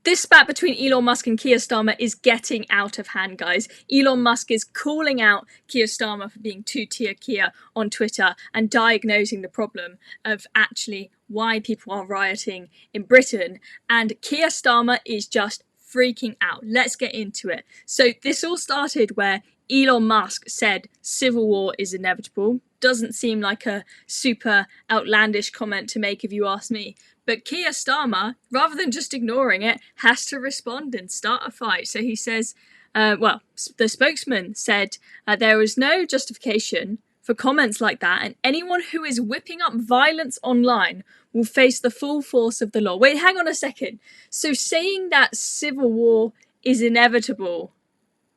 This spat between Elon Musk and Keir Starmer is getting out of hand, guys. Elon Musk is calling out Keir Starmer for being two-tier Kier on Twitter and diagnosing the problem of actually why people are rioting in Britain. And Keir Starmer is just freaking out. Let's get into it. So this all started where Elon Musk said civil war is inevitable. Doesn't seem like a super outlandish comment to make if you ask me. But Keir Starmer, rather than just ignoring it, has to respond and start a fight. So he says, the spokesman said there is no justification for comments like that, and anyone who is whipping up violence online will face the full force of the law. Wait, hang on a second. So saying that civil war is inevitable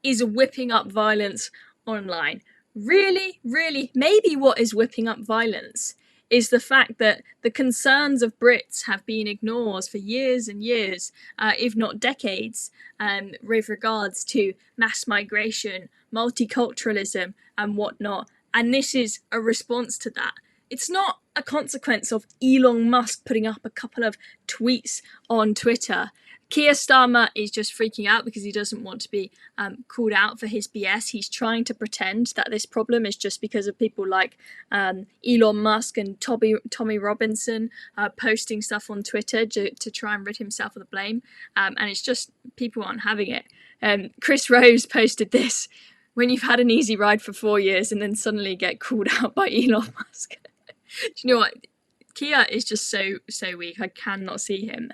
is whipping up violence online. Really, really, maybe what is whipping up violence is the fact that the concerns of Brits have been ignored for years and years, if not decades, with regards to mass migration, multiculturalism, and whatnot. And this is a response to that. It's not a consequence of Elon Musk putting up a couple of tweets on Twitter. Keir Starmer is just freaking out because he doesn't want to be called out for his BS. He's trying to pretend that this problem is just because of people like Elon Musk and Tommy Robinson posting stuff on Twitter to try and rid himself of the blame. And it's just people aren't having it. Chris Rose posted this: when you've had an easy ride for 4 years and then suddenly get called out by Elon Musk. Do you know what? Keir is just so weak. I cannot see him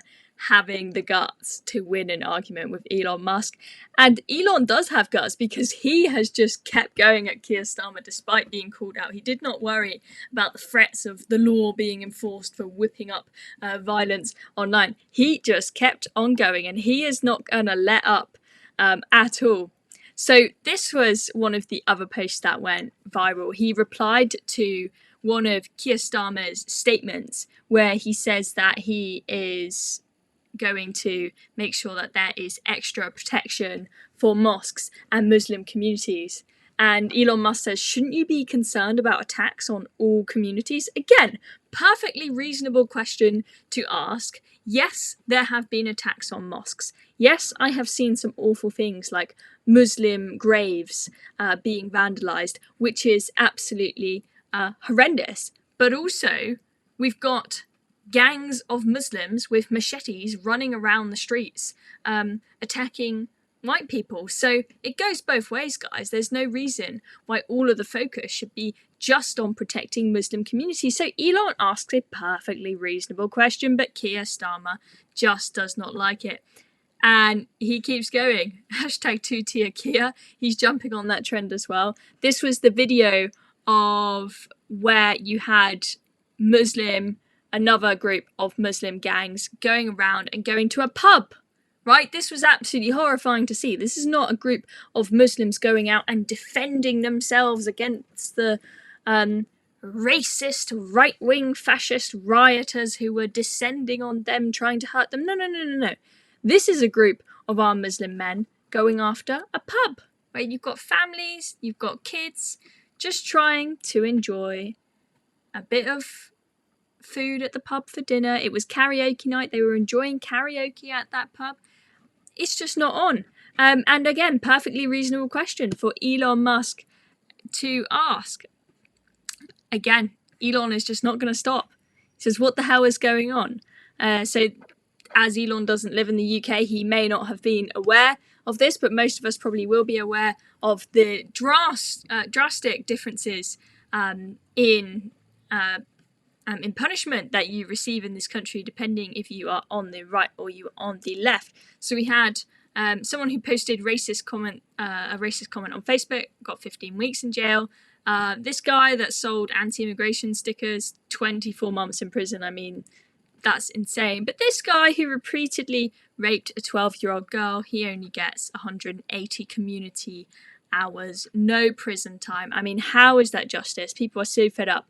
having the guts to win an argument with Elon Musk. And Elon does have guts because he has just kept going at Keir Starmer despite being called out. He did not worry about the threats of the law being enforced for whipping up violence online. He just kept on going, and he is not going to let up at all. So this was one of the other posts that went viral. He replied to one of Keir Starmer's statements where he says that he is going to make sure that there is extra protection for mosques and Muslim communities. And Elon Musk says, shouldn't you be concerned about attacks on all communities? Again, perfectly reasonable question to ask. Yes, there have been attacks on mosques. Yes, I have seen some awful things like Muslim graves being vandalized, which is absolutely horrendous. But also, we've got gangs of Muslims with machetes running around the streets, attacking white people. So it goes both ways, guys. There's no reason why all of the focus should be just on protecting Muslim communities. So Elon asks a perfectly reasonable question, but Keir Starmer just does not like it. And he keeps going. Hashtag 2-tier Kier. He's jumping on that trend as well. This was the video of where you had another group of Muslim gangs going around and going to a pub, right? This was absolutely horrifying to see. This is not a group of Muslims going out and defending themselves against the racist, right-wing, fascist rioters who were descending on them, trying to hurt them. No. This is a group of our Muslim men going after a pub, right? You've got families, you've got kids, just trying to enjoy a bit of food at the pub for dinner. It was karaoke night. They were enjoying karaoke at that pub. It's just not on. And again, perfectly reasonable question for Elon Musk to ask. Again, Elon is just not going to stop. He says, what the hell is going on? So as Elon doesn't live in the UK, he may not have been aware of this, but most of us probably will be aware of the drastic differences in punishment that you receive in this country, depending if you are on the right or you are on the left. So we had someone who posted a racist comment on Facebook, got 15 weeks in jail. This guy that sold anti-immigration stickers, 24 months in prison. I mean, that's insane. But this guy who repeatedly raped a 12-year-old girl, he only gets 180 community hours, no prison time. I mean, how is that justice? People are so fed up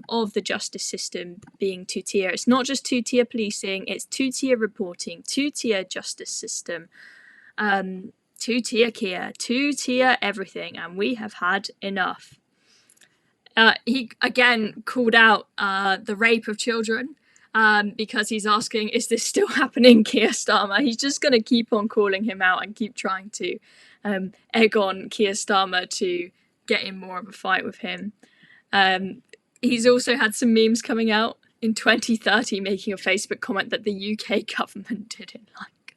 of the justice system being two-tier. It's not just two-tier policing, it's two-tier reporting, two-tier justice system, two-tier Kier, two-tier everything, and we have had enough. He again called out the rape of children. because he's asking, is this still happening, Keir Starmer? He's just going to keep on calling him out and keep trying to egg on Keir Starmer to get in more of a fight with him. He's also had some memes coming out in 2030 making a Facebook comment that the UK government didn't like.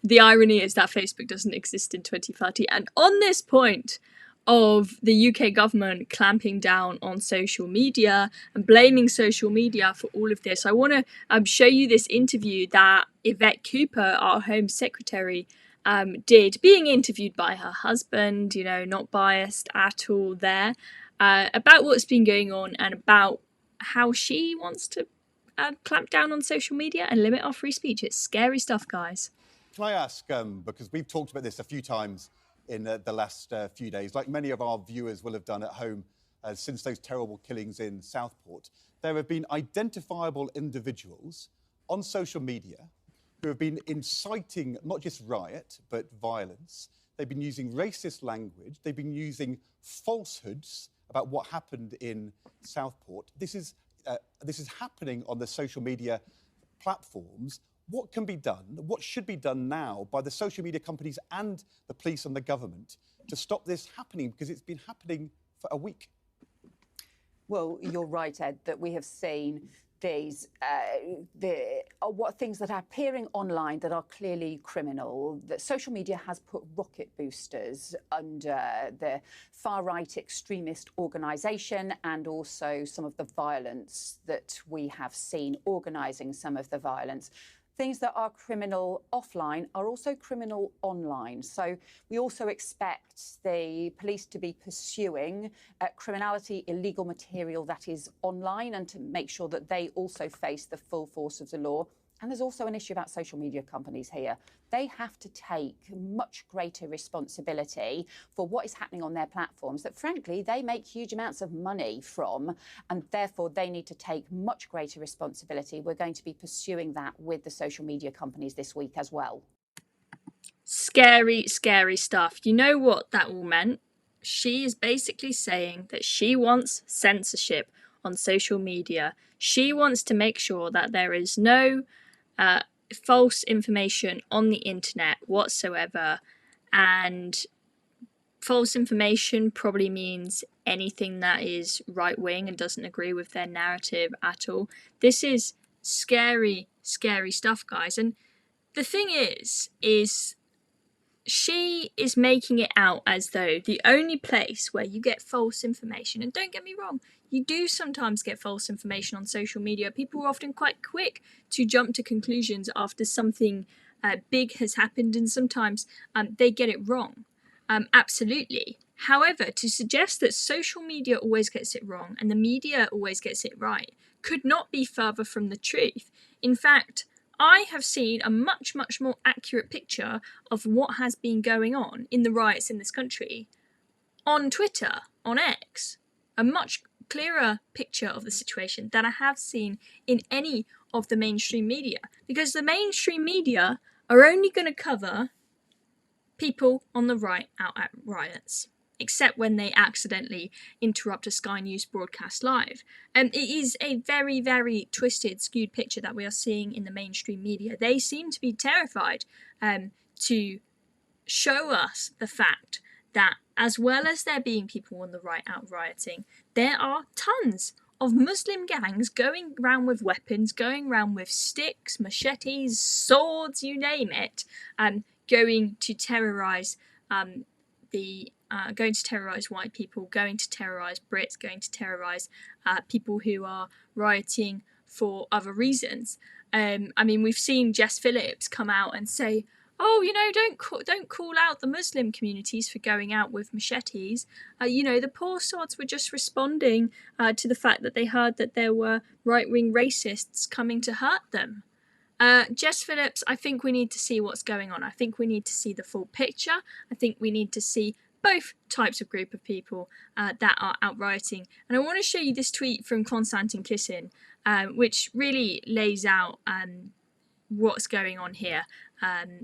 The irony is that Facebook doesn't exist in 2030. And on this point of the UK government clamping down on social media and blaming social media for all of this, I want to show you this interview that Yvette Cooper, our Home Secretary, did, being interviewed by her husband, you know, not biased at all there, about what's been going on and about how she wants to clamp down on social media and limit our free speech. It's scary stuff, guys. Can I ask, because we've talked about this a few times in the last few days, like many of our viewers will have done at home since those terrible killings in Southport, there have been identifiable individuals on social media who have been inciting not just riot, but violence. They've been using racist language. They've been using falsehoods about what happened in Southport. This is happening on the social media platforms. What can be done, what should be done now by the social media companies and the police and the government to stop this happening? Because it's been happening for a week. Well, you're right, Ed, that we have seen these what things that are appearing online that are clearly criminal. That social media has put rocket boosters under the far-right extremist organisation and also some of the violence that we have seen organising some of the violence. Things that are criminal offline are also criminal online. So we also expect the police to be pursuing criminality, illegal material that is online, and to make sure that they also face the full force of the law. And there's also an issue about social media companies here. They have to take much greater responsibility for what is happening on their platforms that, frankly, they make huge amounts of money from, and therefore they need to take much greater responsibility. We're going to be pursuing that with the social media companies this week as well. Scary, scary stuff. You know what that all meant? She is basically saying that she wants censorship on social media. She wants to make sure that there is no false information on the internet whatsoever, and false information probably means anything that is right-wing and doesn't agree with their narrative at all. This is scary, scary stuff, guys. And the thing is she is making it out as though the only place where you get false information, and don't get me wrong, you do sometimes get false information on social media. People are often quite quick to jump to conclusions after something big has happened, and sometimes they get it wrong. Absolutely. However, to suggest that social media always gets it wrong and the media always gets it right could not be further from the truth. In fact, I have seen a much, much more accurate picture of what has been going on in the riots in this country on Twitter, on X. A much clearer picture of the situation than I have seen in any of the mainstream media. Because the mainstream media are only going to cover people on the right out at riots, except when they accidentally interrupt a Sky News broadcast live. It is a very, very twisted, skewed picture that we are seeing in the mainstream media. They seem to be terrified to show us the fact that as well as there being people on the right out rioting, there are tons of Muslim gangs going around with weapons, going around with sticks, machetes, swords, you name it, going to terrorise going to terrorise white people, going to terrorise Brits, going to terrorise people who are rioting for other reasons. I mean, we've seen Jess Phillips come out and say, oh, you know, don't call out the Muslim communities for going out with machetes. You know, the poor sods were just responding to the fact that they heard that there were right-wing racists coming to hurt them. Jess Phillips, I think we need to see what's going on. I think we need to see the full picture. I think we need to see both types of group of people that are out rioting. And I want to show you this tweet from Konstantin Kisin, which really lays out what's going on here.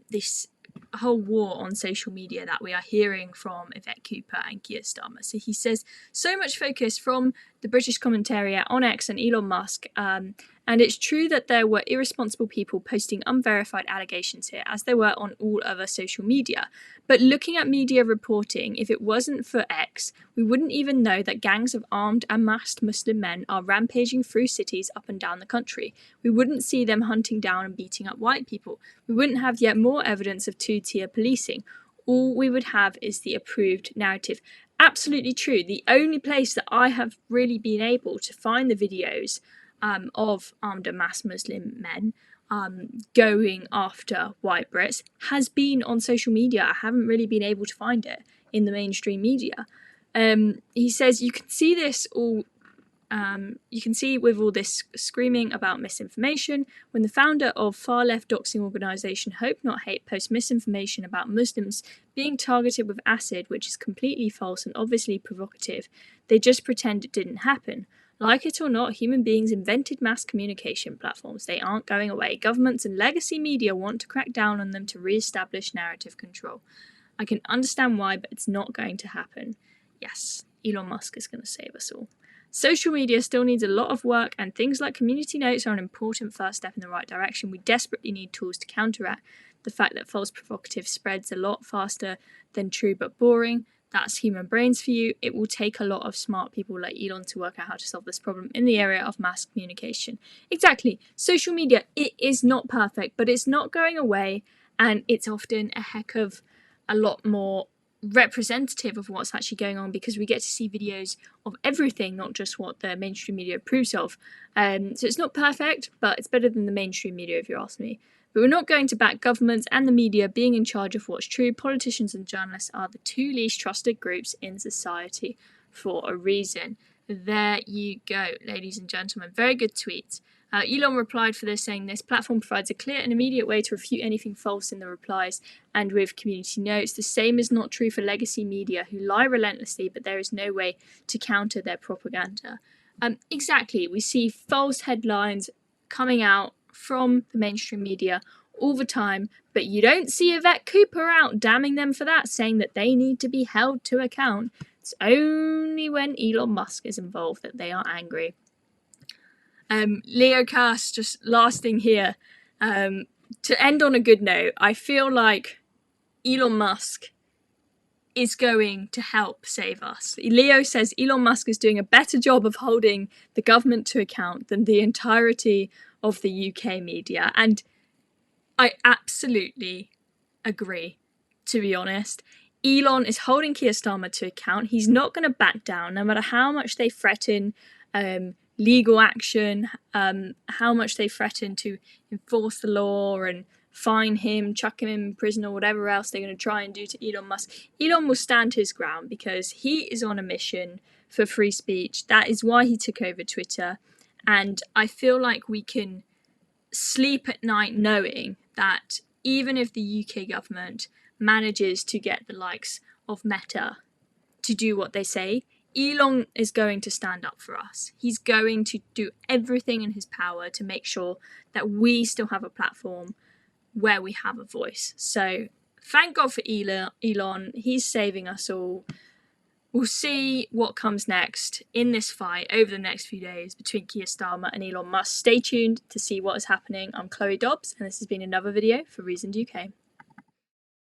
This whole war on social media that we are hearing from Yvette Cooper and Keir Starmer. So he says, so much focus from the British commentariat on X and Elon Musk And it's true that there were irresponsible people posting unverified allegations here, as there were on all other social media. But looking at media reporting, if it wasn't for X, we wouldn't even know that gangs of armed and masked Muslim men are rampaging through cities up and down the country. We wouldn't see them hunting down and beating up white people. We wouldn't have yet more evidence of two-tier policing. All we would have is the approved narrative. Absolutely true. The only place that I have really been able to find the videos of armed and masked Muslim men going after white Brits has been on social media. I haven't really been able to find it in the mainstream media. He says you can see this all. You can see with all this screaming about misinformation, when the founder of far-left doxing organisation Hope Not Hate posts misinformation about Muslims being targeted with acid, which is completely false and obviously provocative, they just pretend it didn't happen. Like it or not, human beings invented mass communication platforms. They aren't going away. Governments and legacy media want to crack down on them to re-establish narrative control. I can understand why, but it's not going to happen. Yes, Elon Musk is going to save us all. Social media still needs a lot of work, and things like community notes are an important first step in the right direction. We desperately need tools to counteract the fact that false provocative spreads a lot faster than true but boring. That's human brains for you. It will take a lot of smart people like Elon to work out how to solve this problem in the area of mass communication. Exactly. Social media, it is not perfect, but it's not going away, and it's often a heck of a lot more representative of what's actually going on, because we get to see videos of everything, not just what the mainstream media approves of. So it's not perfect, but it's better than the mainstream media, if you ask me. But we're not going to back governments and the media being in charge of what's true. Politicians and journalists are the two least trusted groups in society for a reason. There you go, ladies and gentlemen. Very good tweet. Elon replied for this, saying this platform provides a clear and immediate way to refute anything false in the replies and with community notes. The same is not true for legacy media, who lie relentlessly, but there is no way to counter their propaganda. Exactly. We see false headlines coming out from the mainstream media all the time, but you don't see Yvette Cooper out damning them for that, saying that they need to be held to account. It's only when Elon Musk is involved that they are angry. Leo Cast, just last thing here. To end on a good note, I feel like Elon Musk is going to help save us. Leo says Elon Musk is doing a better job of holding the government to account than the entirety of the UK media. And I absolutely agree, to be honest. Elon is holding Keir Starmer to account. He's not going to back down, no matter how much they threaten legal action, how much they threaten to enforce the law and fine him, chuck him in prison, or whatever else they're going to try and do to Elon Musk. Elon will stand his ground because he is on a mission for free speech. That is why he took over Twitter. And I feel like we can sleep at night knowing that even if the UK government manages to get the likes of Meta to do what they say, Elon is going to stand up for us. He's going to do everything in his power to make sure that we still have a platform where we have a voice. So thank God for Elon. He's saving us all. We'll see what comes next in this fight over the next few days between Keir Starmer and Elon Musk. Stay tuned to see what is happening. I'm Chloe Dobbs, and this has been another video for Reasoned UK.